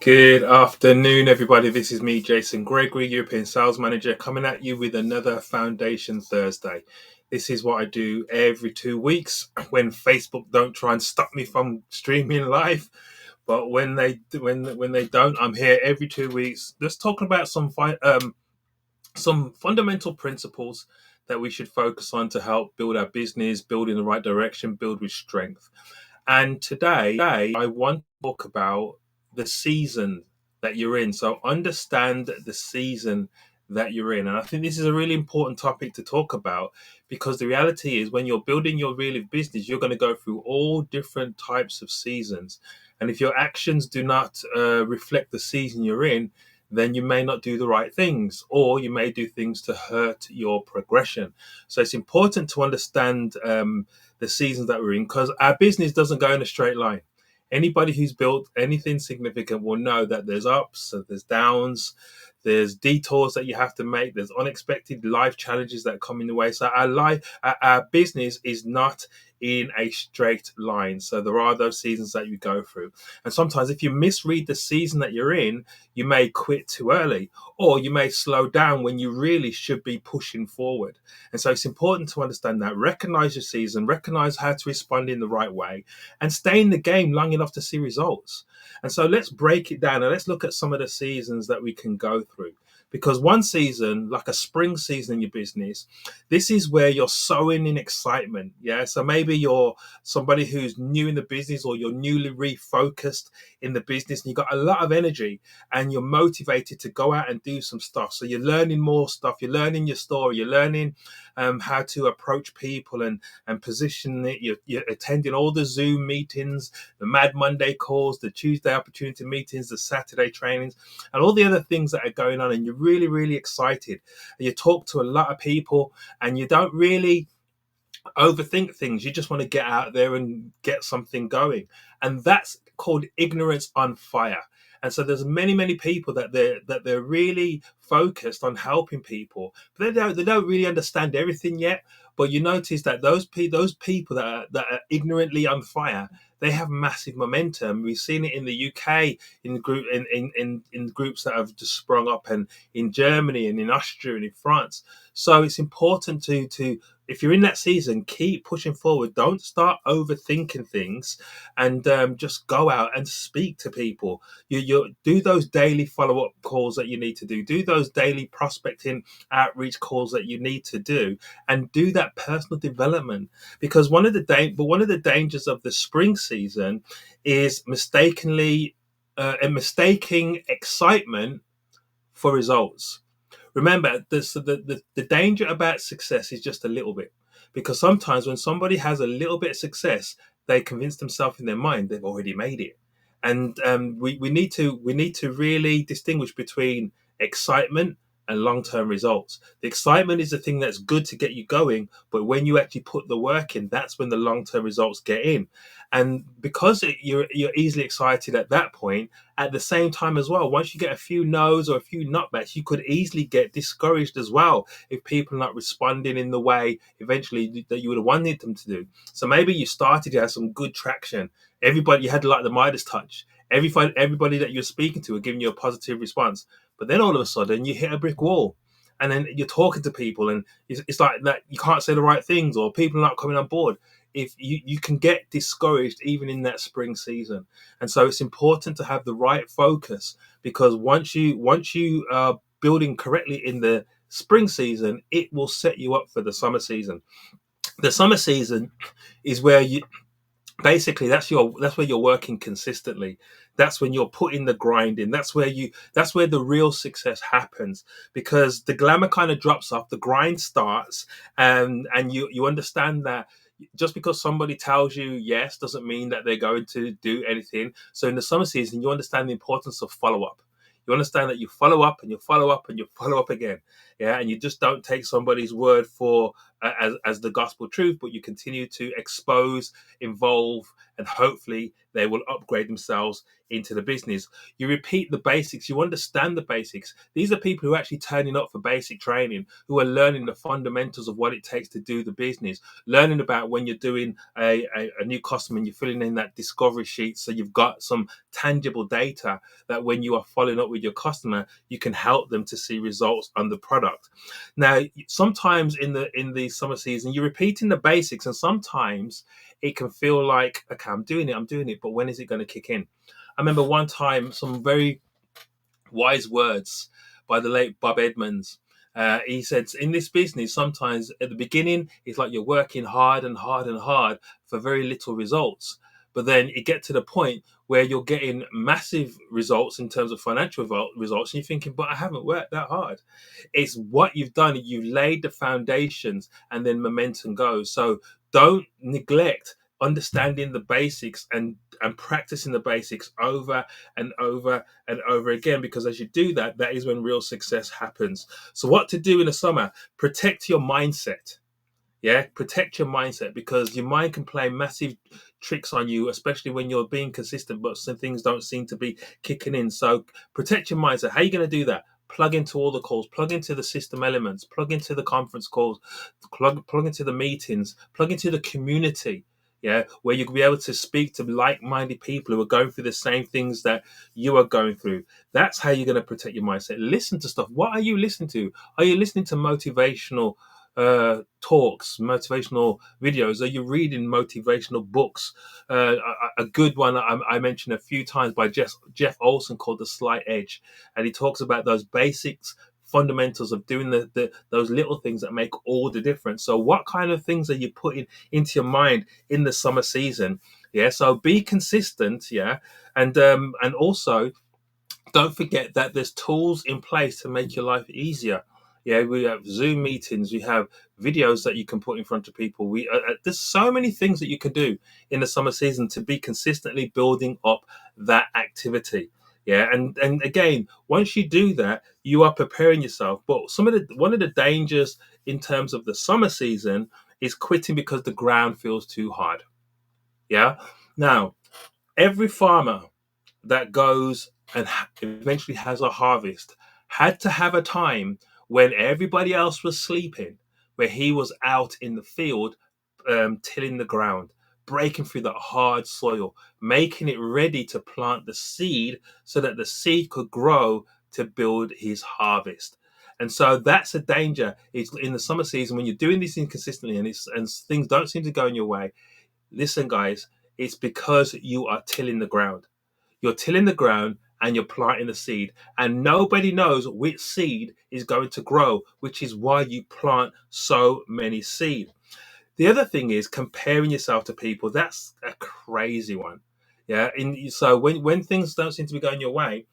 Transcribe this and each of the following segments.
Good afternoon, everybody. This is me, Jason Gregory, European Sales Manager, coming at you with another Foundation Thursday. This is what I do every 2 weeks when Facebook don't try and stop me from streaming live. But when they don't, I'm here every 2 weeks, just talking about some fundamental principles that we should focus on to help build our business, build in the right direction, build with strength. And today, I want to talk about the season that you're in. So understand the season that you're in. And I think this is a really important topic to talk about because the reality is when you're building your real business, you're going to go through all different types of seasons. And if your actions do not reflect the season you're in, then you may not do the right things, or you may do things to hurt your progression. So it's important to understand the seasons that we're in because our business doesn't go in a straight line. Anybody who's built anything significant will know that there's ups and there's downs, there's detours that you have to make, there's unexpected life challenges that come in the way. So our business is not in a straight line. So there are those seasons that you go through. And sometimes if you misread the season that you're in, you may quit too early, or you may slow down when you really should be pushing forward. And so it's important to understand that, recognize your season, recognize how to respond in the right way, and stay in the game long enough to see results. And so let's break it down and let's look at some of the seasons that we can go through. Because one season, like a spring season in your business, this is where you're sowing in excitement. Yeah. So maybe you're somebody who's new in the business or you're newly refocused in the business and you've got a lot of energy and you're motivated to go out and do some stuff. So you're learning more stuff, you're learning your story, you're learning how to approach people and position it. You're attending all the Zoom meetings, the Mad Monday calls, the Tuesday opportunity meetings, the Saturday trainings, and all the other things that are going on. And you're really, really excited. And you talk to a lot of people and you don't really overthink things. You just want to get out there and get something going. And that's called ignorance on fire. And so there's many people that they're really focused on helping people, but they don't really understand everything yet. But you notice that those people that are ignorantly on fire, they have massive momentum. We've seen it in the UK in groups that have just sprung up, and in Germany and in Austria and in France. So it's important to if you're in that season, keep pushing forward. Don't start overthinking things, and just go out and speak to people. You do those daily follow up calls that you need to do. Do those daily prospecting outreach calls that you need to do, and do that personal development. Because one of the dangers of the spring season is mistaking excitement for results. Remember, the danger about success is just a little bit. Because sometimes when somebody has a little bit of success, they convince themselves in their mind they've already made it. And we need to really distinguish between excitement and long-term results. The excitement is the thing that's good to get you going, but when you actually put the work in, that's when the long-term results get in. And because you're easily excited at that point, at the same time as well, once you get a few no's or a few knockbacks, you could easily get discouraged as well if people are not responding in the way eventually that you would have wanted them to do. So maybe you started, you had some good traction. Everybody, you had like the Midas touch. Everybody that you're speaking to are giving you a positive response. But then all of a sudden you hit a brick wall. And then you're talking to people and it's like that you can't say the right things or people are not coming on board. If you can get discouraged even in that spring season. And so it's important to have the right focus, because once you are building correctly in the spring season, it will set you up for the summer season. The summer season is where you basically that's where you're working consistently. That's when you're putting the grind in. That's where the real success happens, because the glamour kind of drops off, the grind starts, and you understand that just because somebody tells you yes doesn't mean that they're going to do anything. So in the summer season, you understand the importance of follow up. You understand that you follow up and you follow up and you follow up again. Yeah. And you just don't take somebody's word for as the gospel truth, but you continue to expose, involve, and hopefully they will upgrade themselves into the business. You repeat the basics, you understand the basics. These are people who are actually turning up for basic training, who are learning the fundamentals of what it takes to do the business, learning about when you're doing a new customer and you're filling in that discovery sheet, so you've got some tangible data that when you are following up with your customer, you can help them to see results on the product. Now, sometimes in the summer season, you're repeating the basics, and sometimes it can feel like, okay, I'm doing it, but when is it going to kick in? I remember one time some very wise words by the late Bob Edmonds. He said, in this business, sometimes at the beginning, it's like you're working hard and hard and hard for very little results. But then you get to the point where you're getting massive results in terms of financial results, and you're thinking, but I haven't worked that hard. It's what you've done. You've laid the foundations, and then momentum goes. So don't neglect understanding the basics and practicing the basics over and over and over again, because as you do that, that is when real success happens. So what to do in the summer? Protect your mindset. Yeah, protect your mindset, because your mind can play massive tricks on you, especially when you're being consistent, but some things don't seem to be kicking in. So protect your mindset. How are you going to do that? Plug into all the calls, plug into the system elements, plug into the conference calls, plug into the meetings, plug into the community. Yeah, where you'll be able to speak to like-minded people who are going through the same things that you are going through. That's how you're going to protect your mindset. Listen to stuff. What are you listening to? Are you listening to motivational talks, motivational videos? Are you reading motivational books? A good one I mentioned a few times by Jeff Olson called The Slight Edge, and he talks about those basics, fundamentals of doing those little things that make all the difference. So what kind of things are you putting into your mind in the summer season? Yeah, so be consistent. Yeah, and also don't forget that there's tools in place to make your life easier. Yeah, we have Zoom meetings, we have videos that you can put in front of people. There's so many things that you can do in the summer season to be consistently building up that activity. Yeah, and again, once you do that, you are preparing yourself. But one of the dangers in terms of the summer season is quitting because the ground feels too hard. Yeah. Now, every farmer that goes and eventually has a harvest had to have a time when everybody else was sleeping, where he was out in the field, tilling the ground, breaking through that hard soil, making it ready to plant the seed so that the seed could grow to build his harvest. And so that's a danger. It's in the summer season when you're doing these things consistently, and things don't seem to go in your way. Listen, guys, it's because you are tilling the ground. You're tilling the ground and you're planting the seed. And nobody knows which seed is going to grow, which is why you plant so many seed. The other thing is comparing yourself to people. That's a crazy one. Yeah. So when things don't seem to be going your way,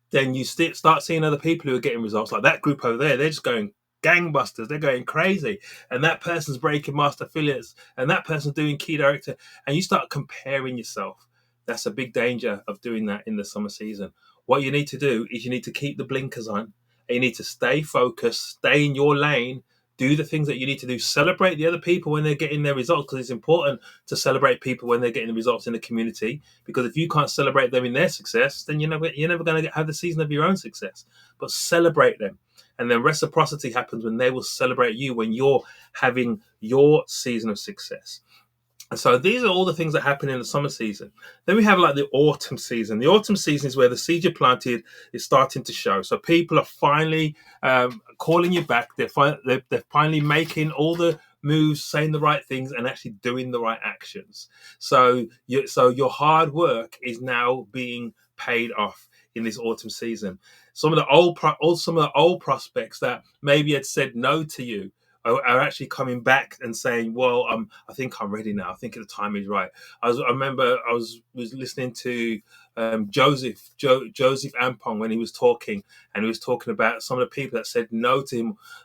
then you start seeing other people who are getting results. Like that group over there, they're just going gangbusters. They're going crazy. And that person's breaking master affiliates, and that person's doing key director. And you start comparing yourself. That's a big danger of doing that in the summer season. What you need to do is you need to keep the blinkers on, and you need to stay focused, stay in your lane, do the things that you need to do, celebrate the other people when they're getting their results, because it's important to celebrate people when they're getting the results in the community, because if you can't celebrate them in their success, then you're never going to have the season of your own success. But celebrate them, and then reciprocity happens when they will celebrate you when you're having your season of success. And so these are all the things that happen in the summer season. Then we have like the autumn season. The autumn season is where the seed you planted is starting to show. So people are finally calling you back. They're finally making all the moves, saying the right things, and actually doing the right actions. So your hard work is now being paid off in this autumn season. Some of the old prospects that maybe had said no to you are actually coming back and saying, "Well, I think I'm ready now. I think the time is right." I remember I was listening to Joseph Ampong when he was talking, and he was talking about some of the people that said no to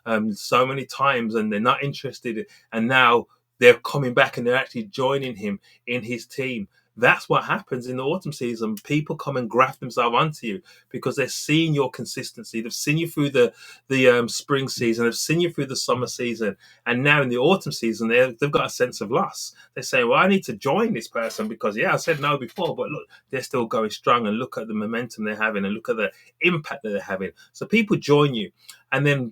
him so many times, and they're not interested, and now they're coming back and they're actually joining him in his team. That's what happens in the autumn season. People come and graft themselves onto you because they're seeing your consistency. They've seen you through the spring season. They've seen you through the summer season. And now in the autumn season, they've got a sense of loss. They say, well, I need to join this person because, yeah, I said no before, but look, they're still going strong, and look at the momentum they're having and look at the impact that they're having. So people join you. And then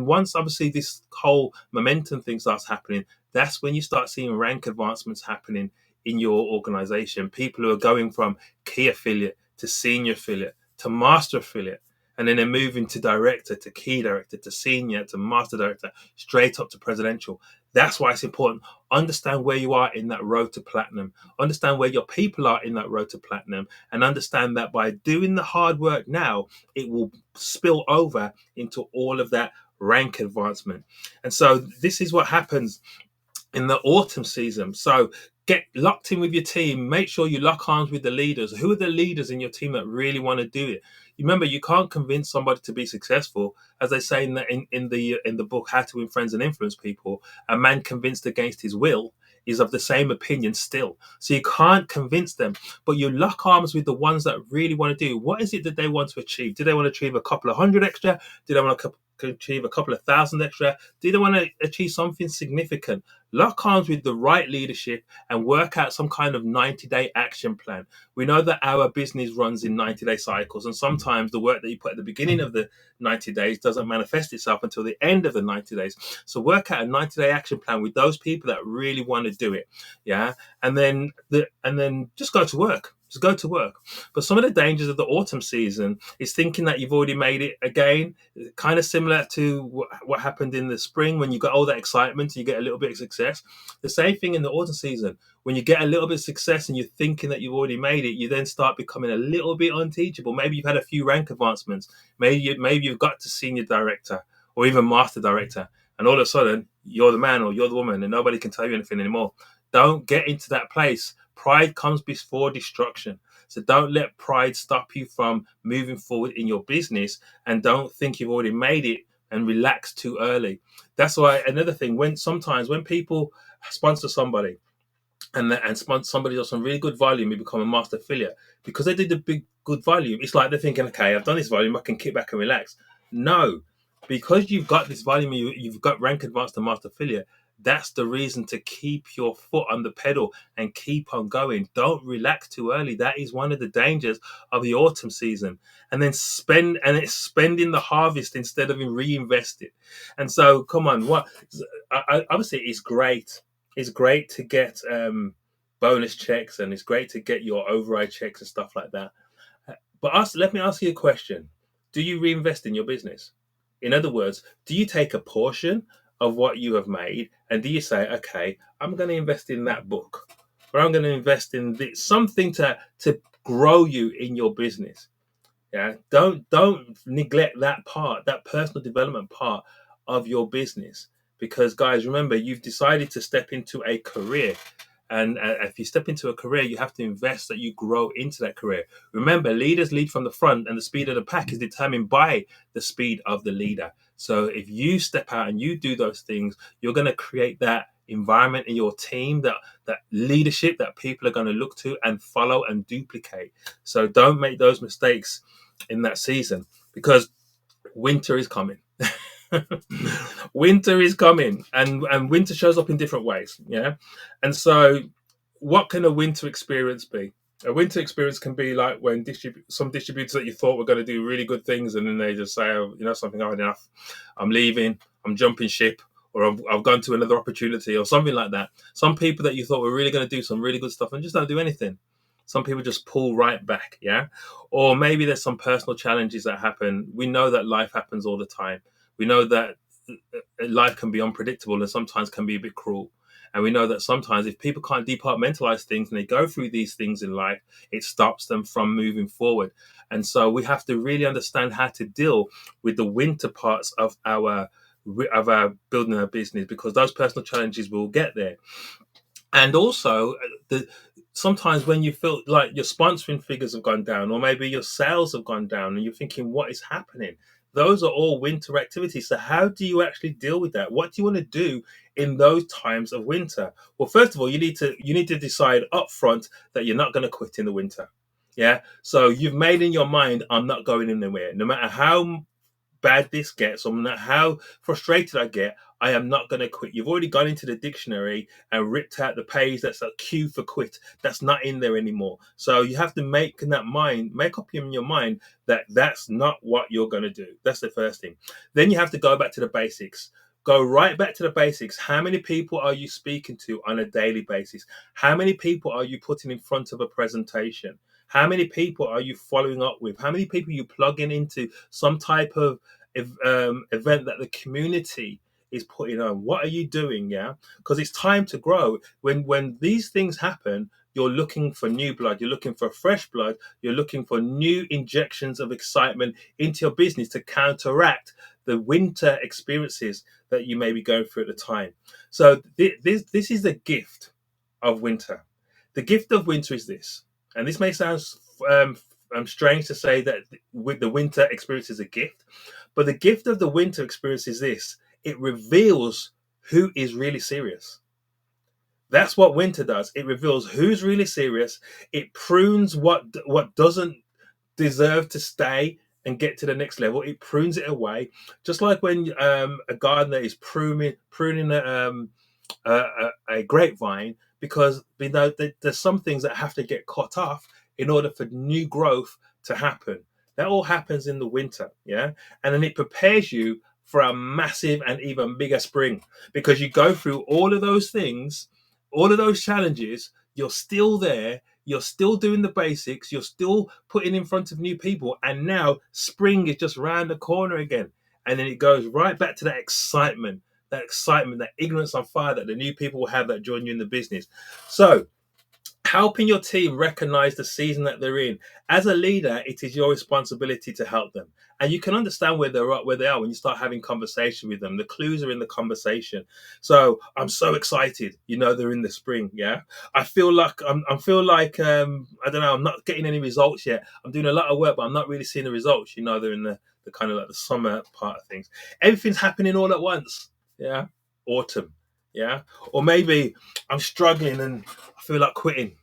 once obviously this whole momentum thing starts happening, that's when you start seeing rank advancements happening in your organization. People who are going from key affiliate to senior affiliate to master affiliate, and then they're moving to director, to key director, to senior, to master director, straight up to presidential. That's why it's important. Understand where you are in that road to platinum. Understand where your people are in that road to platinum, and understand that by doing the hard work now, it will spill over into all of that rank advancement. And so this is what happens in the autumn season. So get locked in with your team. Make sure you lock arms with the leaders. Who are the leaders in your team that really want to do it? Remember, you can't convince somebody to be successful. As they say in the book How to Win Friends and Influence People, a man convinced against his will is of the same opinion still. So you can't convince them, but you lock arms with the ones that really want to do. What is it that they want to achieve? Do they want to achieve a couple of hundred extra? Do they want to achieve a couple of thousand extra? Do they want to achieve something significant? Lock arms with the right leadership and work out some kind of 90-day action plan. We know that our business runs in 90-day cycles, and sometimes the work that you put at the beginning of the 90 days doesn't manifest itself until the end of the 90 days. So work out a 90-day action plan with those people that really want to do it. Yeah. And then just go to work. Just go to work. But some of the dangers of the autumn season is thinking that you've already made it again, kind of similar to what happened in the spring when you got all that excitement and you get a little bit of success. The same thing in the autumn season. When you get a little bit of success and you're thinking that you've already made it, you then start becoming a little bit unteachable. Maybe you've had a few rank advancements. Maybe you've got to senior director or even master director, and all of a sudden you're the man or you're the woman and nobody can tell you anything anymore. Don't get into that place. Pride comes before destruction. So don't let pride stop you from moving forward in your business, and don't think you've already made it and relax too early. That's why another thing, when people sponsor somebody and somebody does some really good volume, you become a master affiliate because they did the big good volume. It's like they're thinking, okay, I've done this volume, I can kick back and relax. No, because you've got this volume, you've got rank advanced to master affiliate. That's the reason to keep your foot on the pedal and keep on going. Don't relax too early. That is one of the dangers of the autumn season. And then it's spending the harvest instead of reinvesting. And so, come on, obviously it's great. It's great to get bonus checks, and it's great to get your override checks and stuff like that. But let me ask you a question. Do you reinvest in your business? In other words, do you take a portion of what you have made and do you say, okay, I'm going to invest in that book, or I'm going to invest in something to grow you in your business? Yeah, don't neglect that part, that personal development part of your business, because guys, remember, you've decided to step into a career. And if you step into a career, you have to invest that you grow into that career. Remember, leaders lead from the front, and the speed of the pack is determined by the speed of the leader. So if you step out and you do those things, you're going to create that environment in your team, that leadership that people are going to look to and follow and duplicate. So don't make those mistakes in that season, because winter is coming. Winter is coming, and winter shows up in different ways. Yeah. And so what can a winter experience be? A winter experience can be like when some distributors that you thought were going to do really good things, and then they just say, oh, you know something, I've had enough, I'm leaving, I'm jumping ship, or I've gone to another opportunity or something like that. Some people that you thought were really going to do some really good stuff and just don't do anything. Some people just pull right back. Yeah. Or maybe there's some personal challenges that happen. We know that life happens all the time. We know that life can be unpredictable and sometimes can be a bit cruel. And we know that sometimes if people can't departmentalize things and they go through these things in life, it stops them from moving forward. And so we have to really understand how to deal with the winter parts of our building our business, because those personal challenges will get there. And also, sometimes when you feel like your sponsoring figures have gone down, or maybe your sales have gone down, and you're thinking, what is happening? Those are all winter activities. So how do you actually deal with that? What do you want to do in those times of winter? Well, first of all, you need to decide up front that you're not going to quit in the winter. Yeah. So you've made in your mind, I'm not going anywhere. No matter how bad this gets, or no matter how frustrated I get, I am not going to quit. You've already gone into the dictionary and ripped out the page that's a Q for quit. That's not in there anymore. So you have to make up in your mind that that's not what you're going to do. That's the first thing. Then you have to go back to the basics. Go right back to the basics. How many people are you speaking to on a daily basis? How many people are you putting in front of a presentation? How many people are you following up with? How many people are you plugging into some type of event that the community is putting on? What are you doing? Yeah, because it's time to grow. When these things happen, you're looking for new blood. You're looking for fresh blood. You're looking for new injections of excitement into your business to counteract the winter experiences that you may be going through at the time. So this is the gift of winter. The gift of winter is this, and this may sound um, strange to say that with the winter experience is a gift, but the gift of the winter experience is this: it reveals who is really serious. That's what winter does. It reveals who's really serious. It prunes what doesn't deserve to stay and get to the next level. It prunes it away, just like when a gardener is pruning a grapevine, because we know that there's some things that have to get cut off in order for new growth to happen. That all happens in the winter, yeah, and then it prepares you for a massive and even bigger spring, because you go through all of those things, all of those challenges. You're still there. You're still doing the basics. You're still putting in front of new people, and now spring is just round the corner again, and then it goes right back to that excitement, that ignorance on fire that the new people will have that join you in the business. So, helping your team recognize the season that they're in. As a leader, it is your responsibility to help them. And you can understand where they are when you start having conversation with them. The clues are in the conversation. So I'm so excited. They're in the spring. Yeah. I feel like I don't know, I'm not getting any results yet. I'm doing a lot of work, but I'm not really seeing the results. They're in the kind of like the summer part of things. Everything's happening all at once. Yeah. Autumn. Yeah. Or maybe I'm struggling and I feel like quitting.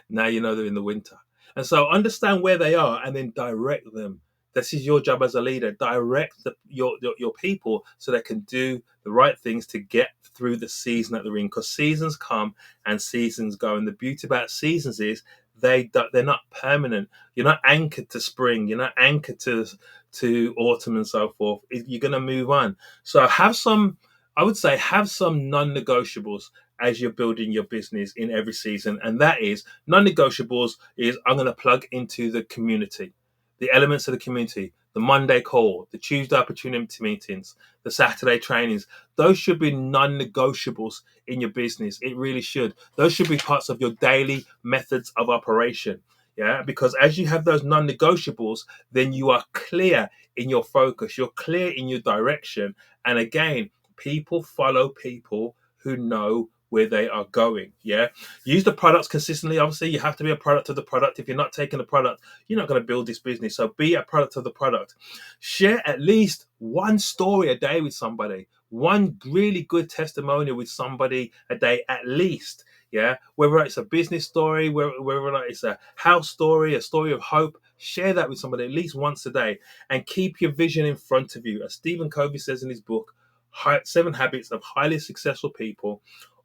Now they're in the winter. And so understand where they are and then direct them. This is your job as a leader. Direct your people so they can do the right things to get through the season that they're in. Because seasons come and seasons go. And the beauty about seasons is they're not permanent. You're not anchored to spring. You're not anchored to autumn and so forth. You're going to move on. So I would say have some non-negotiables as you're building your business in every season. And that is non-negotiables is I'm going to plug into the community, the elements of the community, the Monday call, the Tuesday opportunity meetings, the Saturday trainings. Those should be non-negotiables in your business. It really should. Those should be parts of your daily methods of operation. Yeah, because as you have those non-negotiables, then you are clear in your focus, you're clear in your direction. And again, people follow people who know where they are going. Yeah. Use the products consistently. Obviously, you have to be a product of the product. If you're not taking the product, you're not going to build this business. So be a product of the product. Share at least one story a day with somebody, one really good testimonial with somebody a day at least. Yeah. Whether it's a business story, whether it's a house story, a story of hope, share that with somebody at least once a day and keep your vision in front of you. As Stephen Covey says in his book, 7 Habits of Highly Successful People,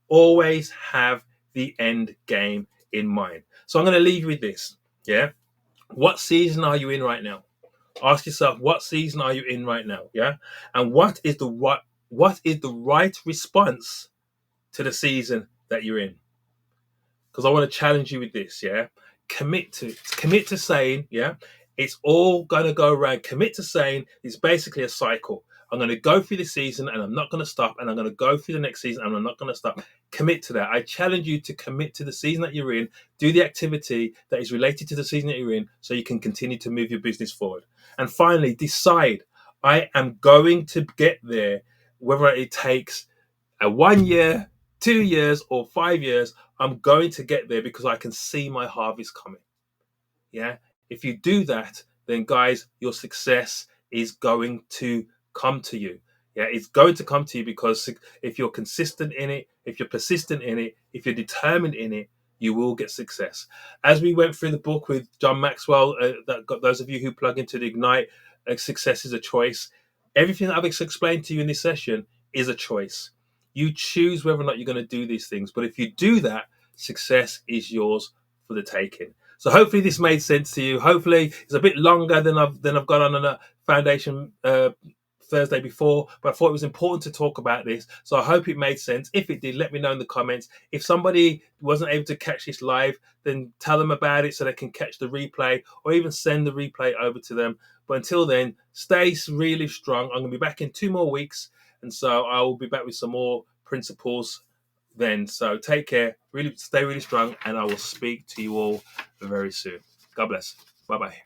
always have the end game in mind. So I'm going to leave you with this. Yeah. What season are you in right now? Ask yourself, what season are you in right now? Yeah. And what is the right response to the season that you're in? Because I want to challenge you with this. Yeah. Commit to saying, yeah, it's all going to go around. Commit to saying it's basically a cycle. I'm going to go through the season and I'm not going to stop. And I'm going to go through the next season and I'm not going to stop. Commit to that. I challenge you to commit to the season that you're in. Do the activity that is related to the season that you're in so you can continue to move your business forward. And finally, decide, I am going to get there, whether it takes a 1 year, 2 years, or 5 years. I'm going to get there because I can see my harvest coming. Yeah. If you do that, then guys, your success is going to come to you. Yeah, it's going to come to you because if you're consistent in it, if you're persistent in it, if you're determined in it, you will get success. As we went through the book with John Maxwell, that got those of you who plug into the Ignite, success is a choice. Everything that I've explained to you in this session is a choice. You choose whether or not you're going to do these things. But if you do that, success is yours for the taking. So hopefully this made sense to you. Hopefully it's a bit longer than I've gone on a foundation Thursday before, but I thought it was important to talk about this. So I hope it made sense. If it did, let me know in the comments. If somebody wasn't able to catch this live, then tell them about it so they can catch the replay, or even send the replay over to them. But until then, stay really strong. I'm going to be back in 2 more weeks, and so I will be back with some more principles then. So take care, really stay really strong, and I will speak to you all very soon. God bless. Bye bye.